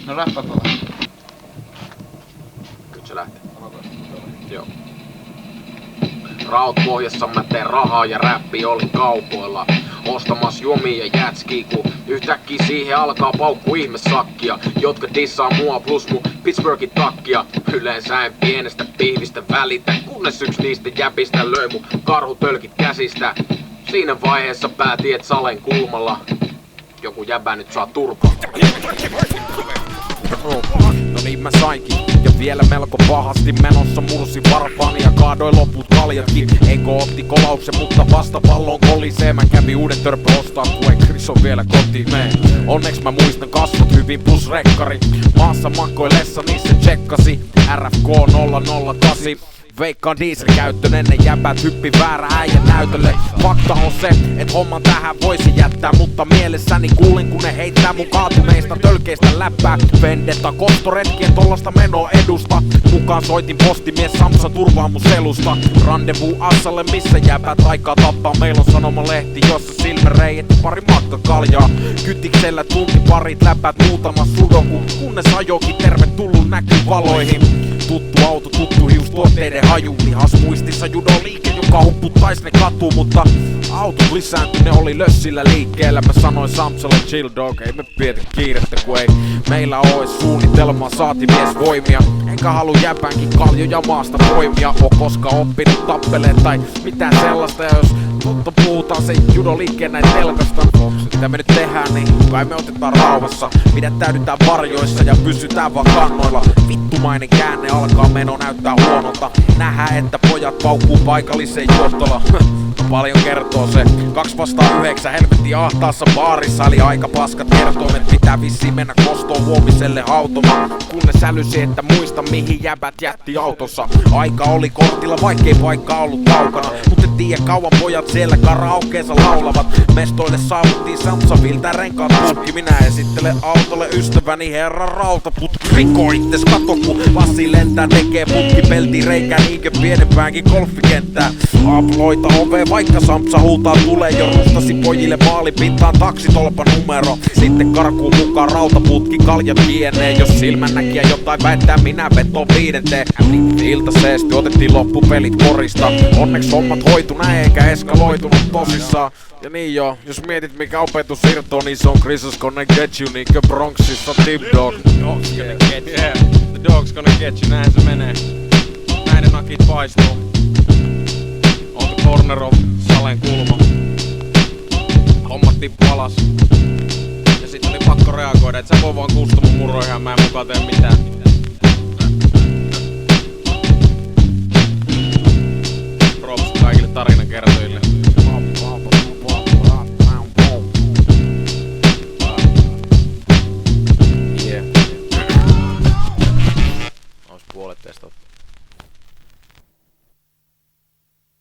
No räppäpä vähän. Nyt se lähtee. Joo. Raut pohjassa mä teen rahaa ja räppi oli kaupoilla. Ostamas juomia ja jätskiä, kun yhtäkkiä siihen alkaa paukku ihmesakkia, jotka dissaa mua plus mun Pittsburghin takkia. Yleensä en pienestä pihvistä välitä, kunnes yks niistä jäpistä löi mun karhutölkit käsistä. Siinä vaiheessa päätin, et Salen kulmalla joku jäbä nyt saa turpaa. No niin mä sainkin, ja vielä melko pahasti menossa mursi varpaani ja kaadoin loput kaljatkin. Eko otti kolauksen, mutta vasta pallon kolisee. Mä kävin uuden törpö ostaa, kun ei Chris on vielä kotiin mee. Onneks mä muistan kasvot hyvin plus rekkari. Maassa makoillessa niissä tsekkasi RFK 008. Veikkaan dieselkäyttönen, ne jäbät hyppi väärä äijän näytölle. Fakta on se, et homman tähän voisi jättää, mutta mielessäni kuulin kun ne heittää mun kaatuneista tölkeistä läppää. Vendetta kostoretkien tollasta menoa edusta. Mukaan soitin postimies Samsa turvaa mun selusta. Randevu Assalle missä jäbät aikaa tappaa. Meillä on sanomalehti jossa silmäreijet ja pari matkakaljaa. Kytiksellä tunti parit läpät muutama sudoku. Kunnes ajokin tervetullut näkyvaloihin. Tuttu auto, tuttu hius, tuotteiden haju. Lihas muistissa judoliike, joka hupputtais ne katu. Mutta autot lisääntyi, ne oli lössillä liikkeellä. Mä sanoin Samsalle chill dog, ei me pidetä kiirettä kun ei meillä oo ees suunnitelmaa, saati mies voimia. Enkä halu jäpänkin kaljoja maasta poimia. Oo koskaan oppinut tappeleen tai mitään sellaista. Ja jos totta puhutaan se judoliikkeen näin telkasta, mitä me nyt tehdään niin kai me otetaan rauhassa. Pidättäydytään varjoissa ja pysytään vaan kannoilla. Vittumainen käänne alkaa, meno näyttää huonolta. Nähdään että pojat paukkuu paikalliseen johtolla. Paljon kertoo se 2-9 helvetti ahtaassa baarissa. Eli aika paskat kertoimet, pitää vissiin mennä kostoon huomiselle automa. Kunnes älysi että muista mihin jäbät jätti autossa. Aika oli kortilla vaikkei paikka ollut kaukana. Mut et tiedä kauan pojat siellä karaokeensa laulavat. Mestoille saavuttiin Samsaviltä renkaat tukki. Minä esittelen autolle ystäväni herran rautaput. Riko itses kato kun Lassi lentää tekee putkipelti reikää niinkö pienempäänkin golfikenttää. Aploita oveen vaikka Samsa huutaa tulee jo rustasi pojille vaalipintaan taksitolpan numero. Sitten karkuu mukaan rautaputki kaljat kienee. Jos silmännäkijä jotain väittää minä vetoon viidenteen. Iltaseesti otettiin loppupelit korista. Onneks hommat hoitu näin eikä eskaloitunut tosissaan. Ja niin joo, jos mietit mikä opetus irtoo, niin se on Chris's gonna get you niinkö Bronxissa Tip Dog. Dog's gonna get you, yeah. The dog's gonna get you, näin se menee. Näiden nakit paistuu. Onko Tornerov, Salen kulma. Hommat tippu alas. Ja sit oli pakko reagoida, et sä voi vaan kusta mun muroihin ja mä en mukaan tee mitään.